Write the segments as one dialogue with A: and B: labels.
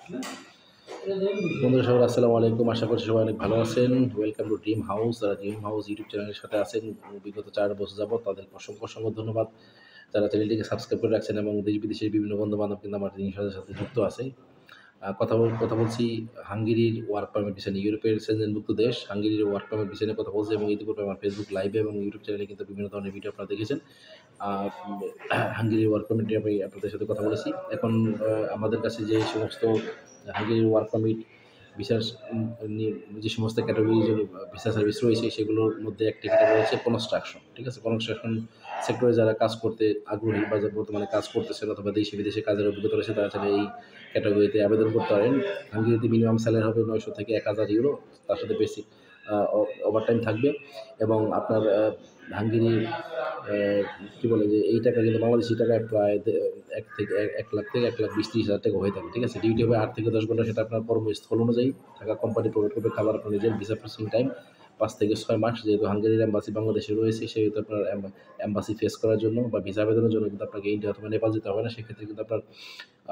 A: বন্ধুরা সবাই আসসালামু আলাইকুম। আশা করছি সবাই অনেক ভালো আছেন। Welcome to dream house. যারা ড্রিম হাউস ইউটিউব চ্যানেলের সাথে আছেন বিগত ৪ বছর যাবত তাদেরকে অসংখ্য ধন্যবাদ। যারা চ্যানেলটিকে সাবস্ক্রাইব করে রাখছেন এবং দেশ-বিদেশের বিভিন্ন বন্ধু-বান্ধব কিন্তু আমার জিনিসের সাথে যুক্ত আছে। কথা বলছি হাঙ্গেরির ওয়ার্ক পারমিট ভিসা নিয়ে। ইউরোপের সেনজেনভুক্ত দেশ হাঙ্গেরির ওয়ার্ক পারমিট ভিসা নিয়ে কথা বলছি এবং ইতিপূর্বে আমার ফেসবুক লাইভে এবং ইউটিউব চ্যানেলে কিন্তু বিভিন্ন ধরনের ভিডিও আপনারা দেখেছেন। হাঙ্গেরির ওয়ার্ক পারমিট নিয়ে আমি আপনাদের সাথে কথা বলেছি। এখন আমাদের কাছে যে সমস্ত হাঙ্গেরির ওয়ার্ক পারমিট ভিসার নিয়ে যে সমস্ত ক্যাটাগরির জন্য ভিসা সার্ভিস রয়েছে সেগুলোর মধ্যে একটি ক্যাটাগরি হচ্ছে কনস্ট্রাকশন। ঠিক আছে? কনস্ট্রাকশন সেক্টরে যারা কাজ করতে আগ্রহী বা বর্তমানে কাজ করতেছেন অথবা দেশে বিদেশে কাজের অভিজ্ঞতা রয়েছে তারা চাইলে এই ক্যাটাগরিতে আবেদন করতে পারেন। হাঙ্গেরিতে মিনিমাম স্যালারি হবে ৯০০ থেকে ১,০০০ ইউরো। তার সাথে বেসিক ওভারটাইম থাকবে এবং আপনার হাঙ্গেরির কী বলে যে এই টাকা কিন্তু বাংলাদেশি টাকায় প্রায় ১,০০,০০০ থেকে ১,২০,০০০ টাকা হয়ে থাকে। ঠিক আছে? ডিউটি হবে ৮ থেকে ১০ ঘন্টা, সেটা আপনার কর্মস্থল অনুযায়ী থাকা কোম্পানি প্রোভাইড করবে, খাবার আপনার নিজের, ভিসা প্রসেসিং টাইম ৫ থেকে ৬ মাস। যেহেতু হাঙ্গেরির এম্বাসি বাংলাদেশে রয়েছে সেহেতু আপনার এম্বাসি ফেস করার জন্য বা ভিসা আবেদনের জন্য কিন্তু আপনাকে ইন্ডিয়া অথবা নেপাল যেতে হবে না। সেক্ষেত্রে কিন্তু আপনার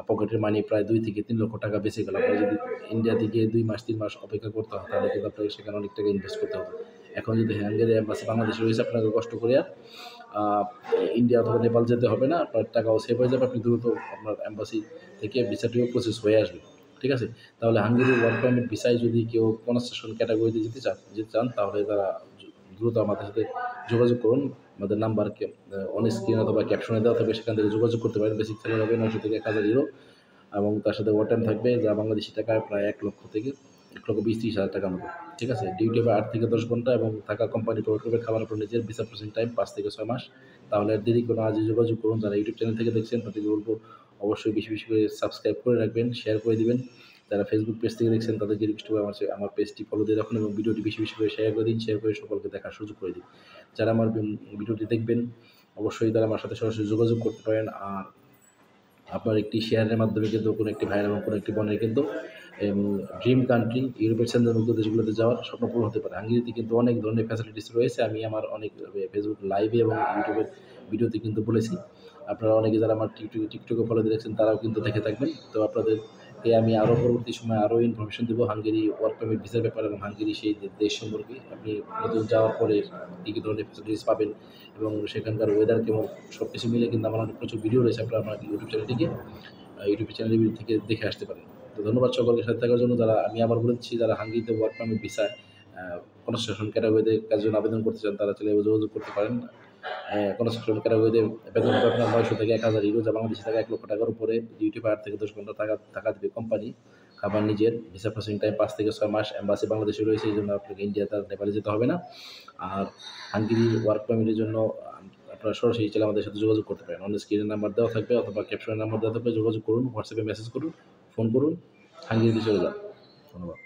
A: পকেটের মানি প্রায় ২ থেকে ৩ লক্ষ টাকা বেঁচে গেল। আপনার যদি ইন্ডিয়াতে গিয়ে ২ মাস ৩ মাস অপেক্ষা করতে হয় তাহলে কিন্তু আপনাকে সেখানে অনেক টাকা ইনভেস্ট করতে হতো। এখন যদি হাঙ্গেরির এম্বাসি বাংলাদেশে রয়েছে আপনাকে কষ্ট করে আর ইন্ডিয়া অথবা নেপাল যেতে হবে না। আপনার টাকাও সেভ হয়ে যাবে। আপনি দ্রুত আপনার এম্বাসি থেকে ভিসাটিও প্রসেস হয়ে আসবে। ঠিক আছে? তাহলে হাঙ্গেরির ওয়ার্ক পারমিট ভিসায় যদি কেউ কনস্ট্রাকশন ক্যাটাগরিতে যেতে চান তাহলে তারা দ্রুত আমাদের সাথে যোগাযোগ করুন। আমাদের নাম্বারকে অন স্ক্রিন অথবা ক্যাপশনে দেওয়া থাকবে, সেখান থেকে যোগাযোগ করতে পারেন। বেসিক স্যালারি হবে ৯০০ থেকে ১,০০০ ইউরো এবং তার সাথে ওভারটাইম থাকবে যা বাংলাদেশি টাকায় প্রায় ১,০০,০০০ থেকে ১,২০,০০০ টাকার মতো। ঠিক আছে? ডিউটি হবে ৮ থেকে ১০ ঘন্টা এবং থাকা কোম্পানি প্রোভাইড করবে, খাবার আপনার নিজের, ভিসা প্রসেসিং টাইম ৫ থেকে ৬ মাস। তাহলে আর দেরি করে আজই যোগাযোগ করুন। যারা ইউটিউব চ্যানেল থেকে দেখছেন তাদেরকে বলবো অবশ্যই বেশি করে সাবস্ক্রাইব করে রাখবেন, শেয়ার করে দিবেন। যারা ফেসবুক পেজ থেকে দেখছেন তাদেরকে রিকোয়েস্ট করবো আমার পেজটি ফলো দিয়ে রাখুন এবং ভিডিওটি বেশি করে শেয়ার করে দিন। শেয়ার করে সকলকে দেখার সুযোগ করে দিন। যারা আমার ভিডিওটি দেখবেন অবশ্যই তারা আমার সাথে সরাসরি যোগাযোগ করতে পারেন। আর আপনার একটি শেয়ারের মাধ্যমে কিন্তু কোনো একটি ভাইয়ের এবং কোনো একটি বোনের কিন্তু ড্রিম কান্ট্রি ইউরোপের সেনজেনভুক্ত দেশগুলোতে যাওয়ার স্বপ্ন পূরণ হতে পারে। হাঙ্গেরিতে কিন্তু অনেক ধরনের ফ্যাসিলিটিস রয়েছে। আমি আমার অনেক ফেসবুক লাইভে এবং ইউটিউবের ভিডিওতে কিন্তু বলেছি। আপনারা অনেকে যারা আমার টিকটকে ফলো দিয়ে দেখছেন তারাও কিন্তু দেখে থাকবেন। তো আপনাদেরকে আমি আরও পরবর্তী সময়ে আরও ইনফরমেশন দেবো হাঙ্গেরি ওয়ার্ক পারমিট ভিসার ব্যাপারে এবং হাঙ্গেরি সেই দেশ সম্পর্কে। আপনি নতুন যাওয়ার পরে কী ধরনের ফ্যাসিলিটিস পাবেন এবং সেখানকার ওয়েদার কেমন সব কিছু মিলে কিন্তু আমার অনেক প্রচুর ভিডিও রয়েছে। আপনারা আমার ইউটিউব চ্যানেল থেকে দেখে আসতে পারেন। তো ধন্যবাদ সকলকে সাথে থাকার জন্য। আমি আবার বলে দিচ্ছি, যারা হাঙ্গেরিতে ওয়ার্ক পারমিট ভিসায় কনস্ট্রাকশন ক্যাটাগরিতে কাজের জন্য আবেদন করতে চান তারা চাইলে যোগাযোগ করতে পারেন। কনস্ট্রাকশন ক্যাটাগরিতে বেতন হবে আপনার ৯০০ থেকে ১,০০০ ইউরো, যা বাংলাদেশি টাকা ১,০০,০০০ টাকার উপরে। ডিউটি ৮ থেকে ১০ ঘন্টা টাকা দেবে কোম্পানি, খাবার নিজের, ভিসা প্রসেসিং টাইম ৫ থেকে ৬ মাস। এম্বাসি বাংলাদেশে রয়েছে, এই জন্য আপনাকে ইন্ডিয়া তার নেপালে যেতে হবে না। আর হাঙ্গেরির ওয়ার্ক পারমিটের জন্য আপনারা সরাসরি চাইলে আমাদের সাথে যোগাযোগ করতে পারেন। অন স্ক্রিনের নাম্বার দেওয়া থাকবে অথবা ক্যাপশনের নাম্বার দেওয়া থাকবে, যোগাযোগ করুন, হোয়াটসঅ্যাপে মেসেজ করুন, ফোন করুন, হাঙ্গেরিতে চলে যান। ধন্যবাদ।